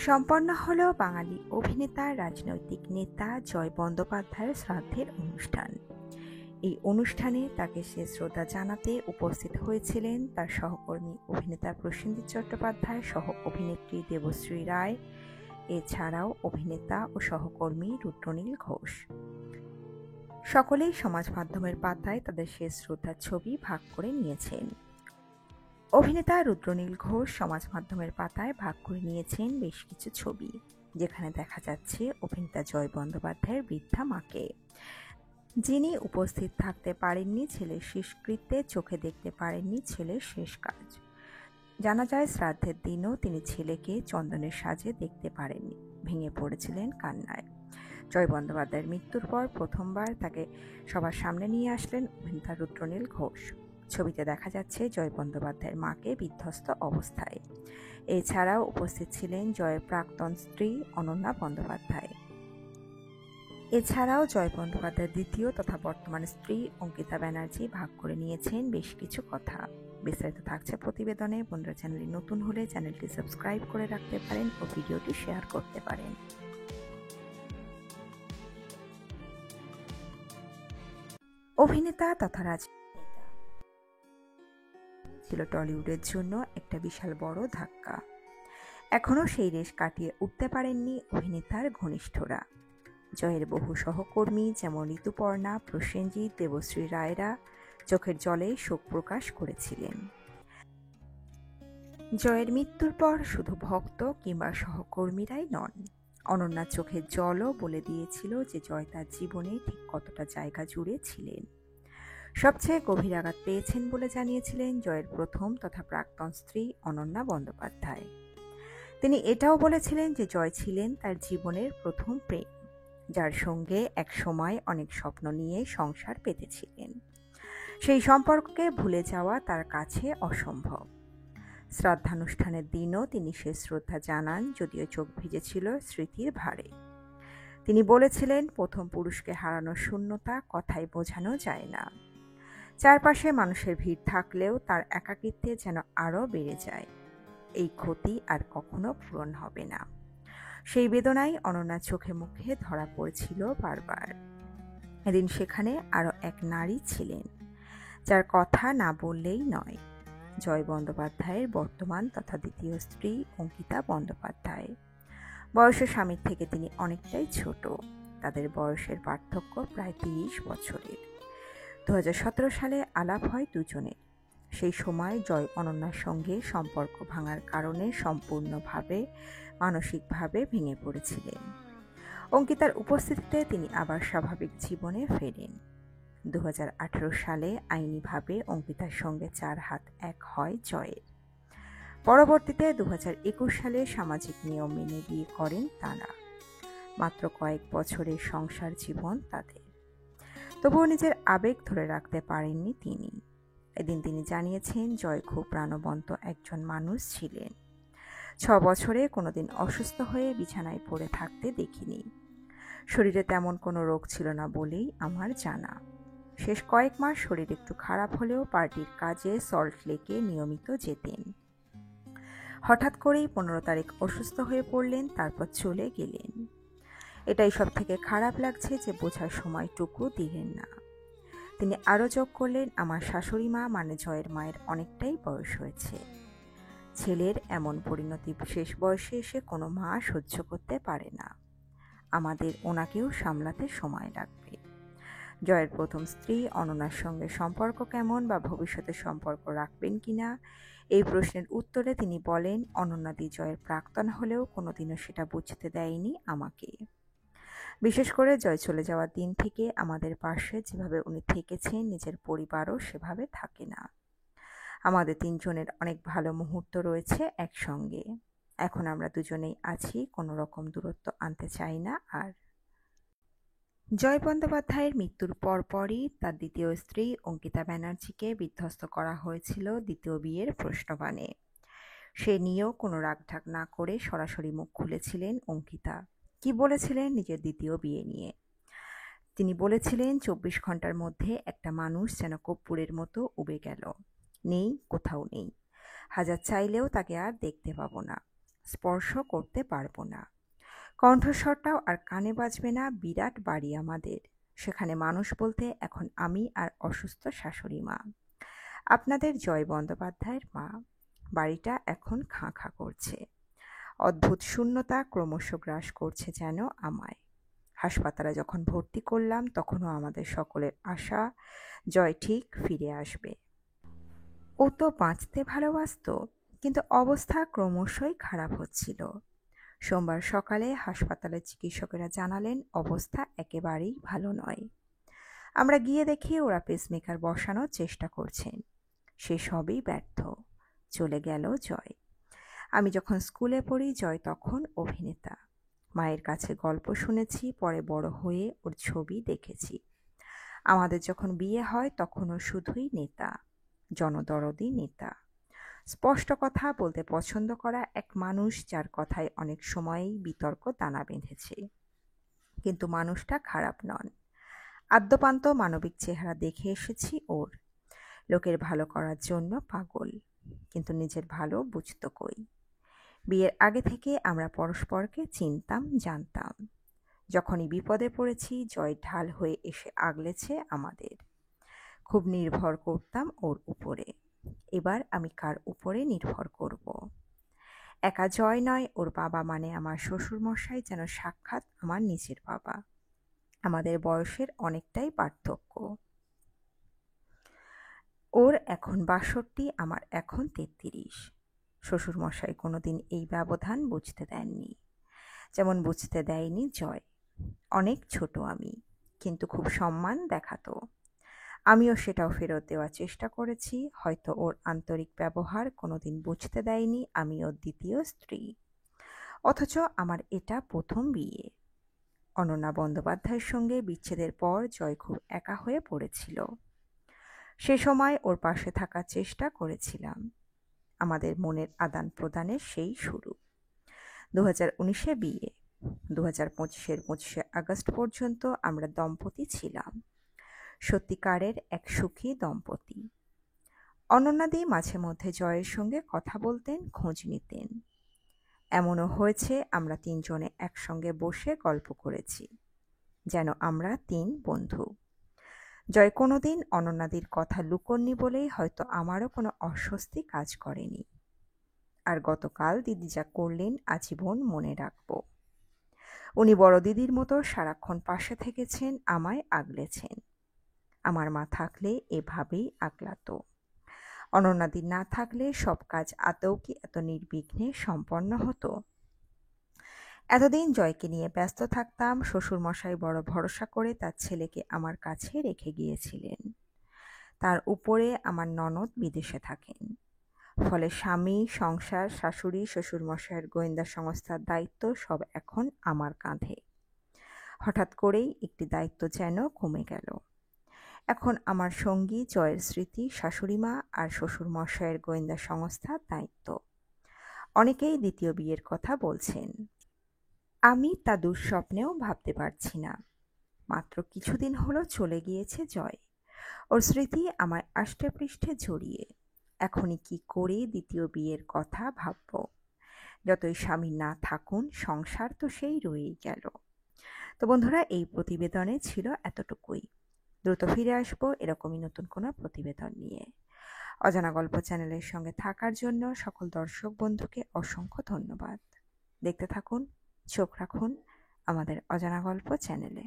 সম্পন্ন হল বাঙালি অভিনেতা রাজনৈতিক নেতা জয় বন্দ্যোপাধ্যায়ের শ্রাদ্ধের অনুষ্ঠান। এই অনুষ্ঠানে তাকে শেষ শ্রদ্ধা জানাতে উপস্থিত হয়েছিলেন তার সহকর্মী অভিনেতা প্রসেনজিৎ চট্টোপাধ্যায় সহ অভিনেত্রী দেবশ্রী রায়, এছাড়াও অভিনেতা ও সহকর্মী রুদ্রনীল ঘোষ। সকলেই সমাজ মাধ্যমের পাতায় তাদের শেষ শ্রদ্ধার ছবি ভাগ করে নিয়েছেন। অভিনেতা রুদ্রনীল ঘোষ সমাজ মাধ্যমের পাতায় ভাগ করে নিয়েছেন বেশ কিছু ছবি, যেখানে দেখা যাচ্ছে অভিনেতা জয় বন্দ্যোপাধ্যায়ের বৃদ্ধা মাকে, যিনি উপস্থিত থাকতে পারেননি ছেলের শেষকৃত্যে, চোখে দেখতে পারেননি ছেলের শেষ কাজ। জানা যায় শ্রাদ্ধের দিনও তিনি ছেলেকে চন্দনের সাজে দেখতে পারেননি, ভেঙে পড়েছিলেন কান্নায়। জয় বন্দ্যোপাধ্যায়ের মৃত্যুর পর প্রথমবার তাকে সবার সামনে নিয়ে আসলেন অভিনেতা রুদ্রনীল ঘোষ। ছবিতে দেখা যাচ্ছে জয় বন্দ্যোপাধ্যায়ের মাকে বিধ্বস্ত অবস্থায়। এছাড়াও উপস্থিত ছিলেন জয়ের প্রাক্তন স্ত্রী অনন্যা বন্দ্যোপাধ্যায়। এছাড়াও জয় বন্দ্যোপাধ্যায়ের দ্বিতীয় তথা বর্তমান স্ত্রী অঙ্কিতা ব্যানার্জি ভাগ করে নিয়েছেন বেশ কিছু কথা। বিস্তারিত থাকছে প্রতিবেদনে। বন্ধুরা, চ্যানেলটি নতুন হলে চ্যানেলটি সাবস্ক্রাইব করে রাখতে পারেন ও ভিডিওটি শেয়ার করতে পারেন। অভিনেতা তথা ছিল টলিউডের জন্য একটা বিশাল বড় ধাক্কা। এখনও সেই রেশ কাটিয়ে উঠতে পারেননি অভিনেতার ঘনিষ্ঠরা। জয়ের বহু সহকর্মী যেমন ঋতুপর্ণা, প্রসেনজিৎ, দেবশ্রী রায়রা চোখের জলে শোক প্রকাশ করেছিলেন। জয়ের মৃত্যুর পর শুধু ভক্ত কিংবা সহকর্মীরাই নন, অনন্যা চোখের জলও বলে দিয়েছিল যে জয় তার জীবনে ঠিক কতটা জায়গা জুড়ে ছিলেন। সবচেয়ে গভীর আঘাত পেয়েছেন বলে জানিয়েছিলেন জয়ের প্রথম তথা প্রাক্তন স্ত্রী অনন্যা বন্দ্যোপাধ্যায়। তিনি এটাও বলেছিলেন যে জয় ছিলেন তার জীবনের প্রথম প্রেম, যার সঙ্গে এক সময় অনেক স্বপ্ন নিয়ে সংসার পেতেছিলেন। সেই সম্পর্ককে ভুলে যাওয়া তার কাছে অসম্ভব। শ্রাদ্ধানুষ্ঠানের দিনও তিনি শেষ শ্রদ্ধা জানান, যদিও চোখ ভিজেছিল স্মৃতির ভারে। তিনি বলেছিলেন, প্রথম পুরুষকে হারানোর শূন্যতা কথায় বোঝানো যায় না। চারপাশে মানুষের ভিড় থাকলেও তার একাকিত্বে যেন আরও বেড়ে যায়। এই ক্ষতি আর কখনো পূরণ হবে না। সেই বেদনাই অনন্যার চোখে মুখে ধরা পড়েছিল বারবার। এদিন সেখানে আরও এক নারী ছিলেন, যার কথা না বললেই নয়। জয় বন্দ্যোপাধ্যায়ের বর্তমান তথা দ্বিতীয় স্ত্রী অঙ্কিতা বন্দ্যোপাধ্যায়। বয়সে স্বামীর থেকে তিনি অনেকটাই ছোট। তাদের বয়সের পার্থক্য প্রায় 30 বছরের। 2017 সালে আলাপ হয় দুজনের। সেই সময় জয় অনন্যার সঙ্গে সম্পর্ক ভাঙার কারণে সম্পূর্ণভাবে মানসিকভাবে ভেঙে পড়েছিলেন। অঙ্কিতার উপস্থিতিতে তিনি আবার স্বাভাবিক জীবনে ফেরেন। 2018 সালে আইনিভাবে অঙ্কিতার সঙ্গে 4 হাত এক হয় জয়ের। পরবর্তীতে 2021 সালে সামাজিক নিয়ম মেনে বিয়ে করেন তাঁরা। মাত্র কয়েক বছরের সংসার জীবন তাদের। তবুও নিজের আবেগ ধরে রাখতে পারেননি তিনি। এদিন তিনি জানিয়েছেন, জয় খুব প্রাণবন্ত একজন মানুষ ছিলেন। 6 বছরে কোনোদিন অসুস্থ হয়ে বিছানায় পড়ে থাকতে দেখিনি। শরীরে তেমন কোনো রোগ ছিল না বলেই আমার জানা। শেষ কয়েক মাস শরীর একটু খারাপ হলেও পার্টির কাজে সল্ট লেকে নিয়মিত যেতেন। হঠাৎ করেই 15 তারিখ অসুস্থ হয়ে পড়লেন, তারপর চলে গেলেন। এটাই সব থেকে খারাপ লাগছে যে বোঝার সময়টুকু দিলেন না। তিনি আরও যোগ করলেন, আমার শাশুড়ি মা মানে জয়ের মায়ের অনেকটাই বয়স হয়েছে। ছেলের এমন পরিণতি শেষ বয়সে এসে কোনো মা সহ্য করতে পারে না। আমাদের ওনাকেও সামলাতে সময় লাগবে। জয়ের প্রথম স্ত্রী অনন্যার সঙ্গে সম্পর্ক কেমন বা ভবিষ্যতে সম্পর্ক রাখবেন কিনা, এই প্রশ্নের উত্তরে তিনি বলেন, অনন্যাদি জয়ের প্রাক্তন হলেও কোনোদিনও সেটা বুঝতে দেয়নি আমাকে। বিশেষ করে জয় চলে যাওয়ার দিন থেকে আমাদের পাশে যেভাবে উনি থেকেছেন, নিজের পরিবারও সেভাবে থাকে না। আমাদের 3 জনের অনেক ভালো মুহূর্ত রয়েছে একসঙ্গে। এখন আমরা দুজনেই আছি, কোনো রকম দূরত্ব আনতে চাই না আর। জয় বন্দ্যোপাধ্যায়ের মৃত্যুর পরপরই তার দ্বিতীয় স্ত্রী অঙ্কিতা ব্যানার্জিকে বিধ্বস্ত করা হয়েছিল দ্বিতীয় বিয়ের প্রশ্নবাণে। সে নিয়েও কোনো রাগঢাক না করে সরাসরি মুখ খুলেছিলেন অঙ্কিতা। কি বলেছিলেন নিজের দ্বিতীয় বিয়ে নিয়ে? তিনি বলেছিলেন, 24 ঘন্টার মধ্যে একটা মানুষ যেন কর্পূরের মতো উবে গেল। নেই, কোথাও নেই। হাজার চাইলেও তাকে আর দেখতে পাবো না। স্পর্শ করতে পারবো না। কণ্ঠস্বরটাও আর কানে বাজবে না। বিরাট বাড়ি আমাদের, সেখানে মানুষ বলতে এখন আমি আর অসুস্থ শাশুড়ি মা, আপনাদের জয় বন্দ্যোপাধ্যায়ের মা। বাড়িটা এখন খাঁ খাঁ করছে। অদ্ভুত শূন্যতা ক্রমশ গ্রাস করছে যেন আমায়। হাসপাতালে যখন ভর্তি করলাম তখনও আমাদের সকলের আশা জয় ঠিক ফিরে আসবে। ও তো বাঁচতে ভালোবাসত, কিন্তু অবস্থা ক্রমশই খারাপ হচ্ছিল। সোমবার সকালে হাসপাতালের চিকিৎসকেরা জানালেন অবস্থা একেবারেই ভালো নয়। আমরা গিয়ে দেখি ওরা পেসমেকার বসানোর চেষ্টা করছেন। সে সবই ব্যর্থ। চলে গেল জয়। আমি যখন স্কুলে পড়ি জয় তখন অভিনেতা। মায়ের কাছে গল্প শুনেছি, পরে বড় হয়ে ওর ছবি দেখেছি। আমাদের যখন বিয়ে হয় তখনও শুধুই নেতা, জনদরদি নেতা। স্পষ্ট কথা বলতে পছন্দ করা এক মানুষ, যার কথায় অনেক সময়ই বিতর্ক দানা বেঁধেছে। কিন্তু মানুষটা খারাপ নন। আদ্যপান্ত মানবিক চেহারা দেখে এসেছি ওর। লোকের ভালো করার জন্য পাগল, কিন্তু নিজের ভালো বুঝত কই। বিয়ের আগে থেকে আমরা পরস্পরকে চিনতাম, জানতাম। যখনই বিপদে পড়েছি জয় ঢাল হয়ে এসে আগলেছে আমাদের। খুব নির্ভর করতাম ওর উপরে। এবার আমি কার উপরে নির্ভর করব? একা জয় নয়, ওর বাবা মানে আমার শ্বশুরমশাই যেন সাক্ষাৎ আমার নিজের বাবা। আমাদের বয়সের অনেকটাই পার্থক্য। ওর এখন ৬২, আমার এখন ৩৩। শ্বশুরমশাই কোনোদিন এই ব্যবধান বুঝতে দেননি, যেমন বুঝতে দেয়নি জয়। অনেক ছোট আমি, কিন্তু খুব সম্মান দেখাতো। আমিও সেটাও ফেরত দেওয়ার চেষ্টা করেছি। হয়তো ওর আন্তরিক ব্যবহার কোনোদিন বুঝতে দেয়নি আমি ওর দ্বিতীয় স্ত্রী। অথচ আমার এটা প্রথম বিয়ে। অনন্যা বন্দ্যোপাধ্যায়ের সঙ্গে বিচ্ছেদের পর জয় খুব একা হয়ে পড়েছিল। সে সময় ওর পাশে থাকার চেষ্টা করেছিলাম। আমাদের মনের আদান প্রদানের সেই শুরু। 2019-এ বিয়ে। 2025-এর 25শে আগস্ট পর্যন্ত আমরা দম্পতি ছিলাম, সত্যিকারের এক সুখী দম্পতি। অনন্যাদি মাঝে মধ্যে জয়ের সঙ্গে কথা বলতেন, খোঁজ নিতেন। এমনও হয়েছে আমরা তিনজনে একসঙ্গে বসে গল্প করেছি, যেন আমরা তিন বন্ধু। জয় কোনোদিন অনন্যাদির কথা লুকোননি বলেই হয়তো আমারও কোনো অস্বস্তি কাজ করেনি। আর গতকাল দিদি যা করলেন আজীবন মনে রাখব। উনি বড় দিদির মতো সারাক্ষণ পাশে থেকেছেন, আমায় আগলেছেন। আমার মা থাকলে এভাবেই আগলাতো। অনন্যাদি না থাকলে সব কাজ আদৌ কি এত নির্বিঘ্নে সম্পন্ন হতো? এতদিন জয়কে নিয়ে ব্যস্ত থাকতাম। শ্বশুরমশাই বড় ভরসা করে তার ছেলেকে আমার কাছে রেখে গিয়েছিলেন। তার উপরে আমার ননদ বিদেশে থাকেন। ফলে স্বামী, সংসার, শাশুড়ি, শ্বশুরমশাইয়ের গোয়েন্দা সংস্থার দায়িত্ব সব এখন আমার কাঁধে। হঠাৎ করেই একটি দায়িত্ব যেন কমে গেল। এখন আমার সঙ্গী, জয়ের স্মৃতি, শাশুড়িমা আর শ্বশুরমশাইয়ের গোয়েন্দা সংস্থার দায়িত্ব। অনেকেই দ্বিতীয় বিয়ের কথা বলছেন। আমি তা দুঃস্বপ্নেও ভাবতে পারছি না। মাত্র কিছুদিন হলো চলে গিয়েছে জয়। ওর স্মৃতি আমার আষ্টেপৃষ্ঠে জড়িয়ে। এখনই কি করে দ্বিতীয় বিয়ের কথা ভাবব? যতই স্বামী না থাকুন, সংসার তো সেই রয়েই গেল। তো বন্ধুরা, এই প্রতিবেদনে ছিল এতটুকুই। দ্রুত ফিরে আসবো এরকমই নতুন কোনো প্রতিবেদন নিয়ে। অজানা গল্প চ্যানেলের সঙ্গে থাকার জন্য সকল দর্শক বন্ধুকে অসংখ্য ধন্যবাদ। দেখতে থাকুন, চোখ রাখুন আমাদের অজানা গল্প চ্যানেলে।